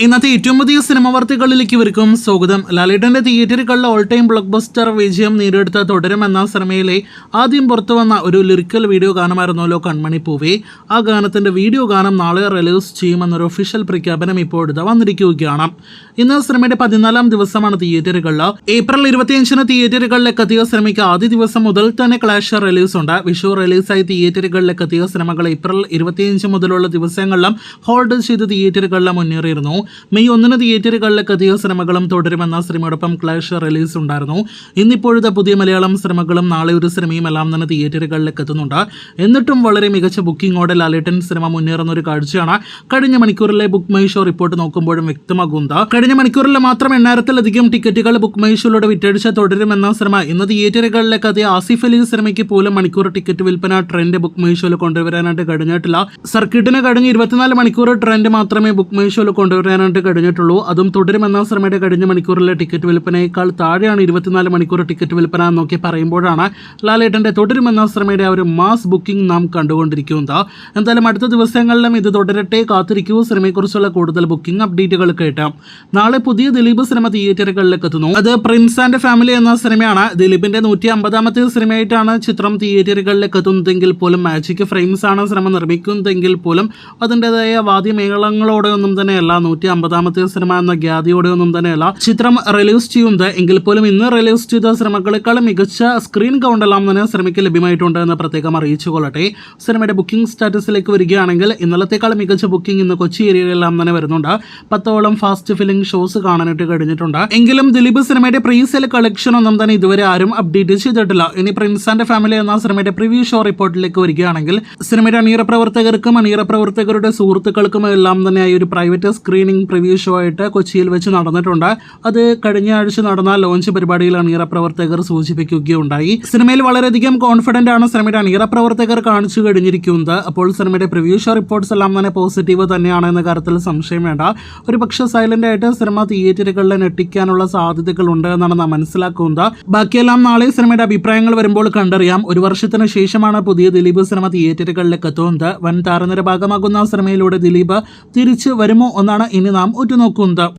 ഇന്നത്തെ ഏറ്റവും പുതിയ സിനിമ വാർത്തകളിലേക്ക് ഇവർക്കും സ്വാഗതം. ലാലേട്ടന്റെ തിയേറ്ററുകളിലെ ഓൾ ടൈം ബ്ലോക്ക് ബസ്റ്റർ വിജയം നേടിയെടുത്ത തുടരും എന്ന സിനിമയിലെ ആദ്യം പുറത്തു വന്ന ഒരു ലിറിക്കൽ വീഡിയോ ഗാനമായിരുന്നല്ലോ കൺമണി പൂവേ. ആ ഗാനത്തിന്റെ വീഡിയോ ഗാനം നാളെ റിലീസ് ചെയ്യുമെന്നൊരു ഒഫീഷ്യൽ പ്രഖ്യാപനം ഇപ്പോഴത്തെ വന്നിരിക്കുകയാണ്. ഇന്ന് സിനിമയുടെ 14ാം ദിവസമാണ് തിയേറ്ററുകളിൽ. ഏപ്രിൽ 25-ന് തിയേറ്ററുകളിലേക്ക് എത്തിയ സിനിമയ്ക്ക് ആദ്യ ദിവസം മുതൽ തന്നെ ക്ലാഷ് റിലീസ് ഉണ്ട്. വിഷു റിലീസായി തിയേറ്ററുകളിലേക്ക് എത്തിയ സിനിമകൾ ഏപ്രിൽ 25 മുതലുള്ള ദിവസങ്ങളിലും ഹോൾഡ് ചെയ്ത് തിയേറ്ററുകളിൽ മുന്നേറിയിരുന്നു. മെയ് 1-ന് തിയേറ്ററുകളിലേക്ക് എത്തിയ സിനിമകളും തുടരുമെന്ന സിനിമയോടൊപ്പം ക്ലാഷ് റിലീസ് ഉണ്ടായിരുന്നു. ഇന്നിപ്പോഴത്തെ പുതിയ മലയാളം സിനിമകളും നാളെ ഒരു സിനിമയും എല്ലാം തന്നെ തിയേറ്ററുകളിലേക്ക് എത്തുന്നുണ്ട്. എന്നിട്ടും വളരെ മികച്ച ബുക്കിംഗോടെ ലാലേട്ടൻ സിനിമ മുന്നേറുന്ന ഒരു കാഴ്ചയാണ് കഴിഞ്ഞ മണിക്കൂറിലെ ബുക്ക് മൈ ഷോ റിപ്പോർട്ട് നോക്കുമ്പോഴും വ്യക്തമാകുന്നത്. കഴിഞ്ഞ മണിക്കൂറിൽ മാത്രം 8000-ലധികം ടിക്കറ്റുകൾ ബുക്ക് മൈ ഷോയിലൂടെ വിറ്റഴിച്ച തുടരുമെന്ന സിനിമ ഇന്ന് തിയേറ്ററുകളിലേക്ക് എത്തിയ ആസിഫ് അലി സിനിമയ്ക്ക് പോലും മണിക്കൂർ ടിക്കറ്റ് വിൽപ്പന ട്രെൻഡ് ബുക്ക് മൈ ഷോയിൽ കൊണ്ടുവരാനായിട്ട് കഴിഞ്ഞിട്ടില്ല. സർക്യൂട്ടിന് കഴിഞ്ഞ 24 മണിക്കൂർ ട്രെൻഡ് മാത്രമേ ബുക്ക് മൈ ഷോയിൽ കൊണ്ടുവരാനായിട്ട് കഴിഞ്ഞിട്ടുള്ളൂ. അതും തുടരുമെന്ന സിനിമയുടെ കഴിഞ്ഞ മണിക്കൂറിലെ ടിക്കറ്റ് വിൽപ്പനയേക്കാൾ താഴെയാണ് 24 മണിക്കൂർ ടിക്കറ്റ് വിൽപ്പന എന്നൊക്കെ പറയുമ്പോഴാണ് ലാലേട്ടന്റെ തുടരുമെന്ന സിനിമയുടെ ഒരു മാസ് ബുക്കിംഗ് നാം കണ്ടുകൊണ്ടിരിക്കുന്നത്. എന്തായാലും അടുത്ത ദിവസങ്ങളിലും ഇത് തുടരട്ടെ, കാത്തിരിക്കൂ. സിനിമയെക്കുറിച്ചുള്ള കൂടുതൽ ബുക്കിംഗ് അപ്ഡേറ്റുകൾ കേട്ടാം. നാളെ പുതിയ ദിലീപ് സിനിമ തിയേറ്ററുകളിലേക്ക് എത്തുന്നു. അത് പ്രിൻസ് ആൻഡ് ഫാമിലി എന്ന സിനിമയാണ്. ദിലീപിന്റെ 150ാമത്തെ സിനിമയായിട്ടാണ് ചിത്രം തിയേറ്ററുകളിലേക്ക് എത്തുന്നതെങ്കിൽ പോലും മാജിക് ഫ്രെയിംസ് ആണ് സിനിമ നിർമ്മിക്കുന്നതെങ്കിൽ പോലും അതിൻ്റെതായ വാദ്യമേളങ്ങളോടെ ഒന്നും തന്നെയല്ല, 150ാമത്തെ സിനിമ എന്ന ഖ്യാതിയോടെ ഒന്നും തന്നെയല്ല ചിത്രം റിലീസ് ചെയ്യുന്നത്. എങ്കിൽ പോലും ഇന്ന് റിലീസ് ചെയ്ത സിനിമകളെക്കാളും മികച്ച സ്ക്രീൻ കൗണ്ടെല്ലാം തന്നെ സിനിമയ്ക്ക് ലഭ്യമായിട്ടുണ്ട് എന്ന് പ്രത്യേകം അറിയിച്ചു കൊള്ളട്ടെ. സിനിമയുടെ ബുക്കിംഗ് സ്റ്റാറ്റസിലേക്ക് വരികയാണെങ്കിൽ ഇന്നലത്തെക്കാളും മികച്ച ബുക്കിംഗ് ഇന്ന് കൊച്ചി ഏരിയയിലെല്ലാം തന്നെ വരുന്നുണ്ട്. 10ഓളം ഫാസ്റ്റ് ഫിലിംഗ് ഷോസ് കാണാനായിട്ട് കഴിഞ്ഞിട്ടുണ്ട്. എങ്കിലും ദിലീപ് സിനിമയുടെ പ്രീ സെൽ കളക്ഷൻ ഒന്നും തന്നെ ഇതുവരെ ആരും അപ്ഡേറ്റ് ചെയ്തിട്ടില്ല. ഇനി പ്രിൻസ് ആൻഡ് ഫാമിലി എന്ന സിനിമയുടെ പ്രിവ്യൂ ഷോ റിപ്പോർട്ടിലേക്ക് വരികയാണെങ്കിൽ സിനിമയുടെ അണിയറ പ്രവർത്തകർക്കും അണിയറ പ്രവർത്തകരുടെ സുഹൃത്തുക്കൾക്കും എല്ലാം തന്നെ ഒരു പ്രൈവറ്റ് സ്ക്രീനിംഗ് പ്രിവ്യൂ ഷോ ആയിട്ട് കൊച്ചിയിൽ വെച്ച് നടന്നിട്ടുണ്ട്. അത് കഴിഞ്ഞ ആഴ്ച നടന്ന ലോഞ്ച് പരിപാടിയിൽ അണിയറ പ്രവർത്തകർ സൂചിപ്പിക്കുകയുണ്ടായി. സിനിമയിൽ വളരെയധികം കോൺഫിഡന്റ് ആണ് സിനിമയുടെ അണിയറ പ്രവർത്തകർ കാണിച്ചു കഴിഞ്ഞിരിക്കുന്നത്. അപ്പോൾ സിനിമയുടെ പ്രിവ്യൂ ഷോ റിപ്പോർട്ട്സ് എല്ലാം തന്നെ പോസിറ്റീവ് തന്നെയാണ് എന്ന കാര്യത്തിൽ സംശയം വേണ്ട. ഒരു പക്ഷേ സൈലന്റ് ആയിട്ട് സിനിമ തിയേറ്ററുകളിൽ ഞെട്ടിക്കാനുള്ള സാധ്യതകളുണ്ട് എന്നാണ് നാം മനസ്സിലാക്കുന്നത്. ബാക്കിയെല്ലാം നാളെ സിനിമയുടെ അഭിപ്രായങ്ങൾ വരുമ്പോൾ കണ്ടറിയാം. ഒരു വർഷത്തിന് ശേഷമാണ് പുതിയ ദിലീപ് സിനിമ തിയേറ്ററുകളിലേക്ക് എത്തുന്നത്. വൻ താരനിര ഭാഗമാകുന്ന സിനിമയിലൂടെ ദിലീപ് തിരിച്ചു വരുമോ എന്നാണ് ഇനി നാം ഉറ്റുനോക്കുന്നത്.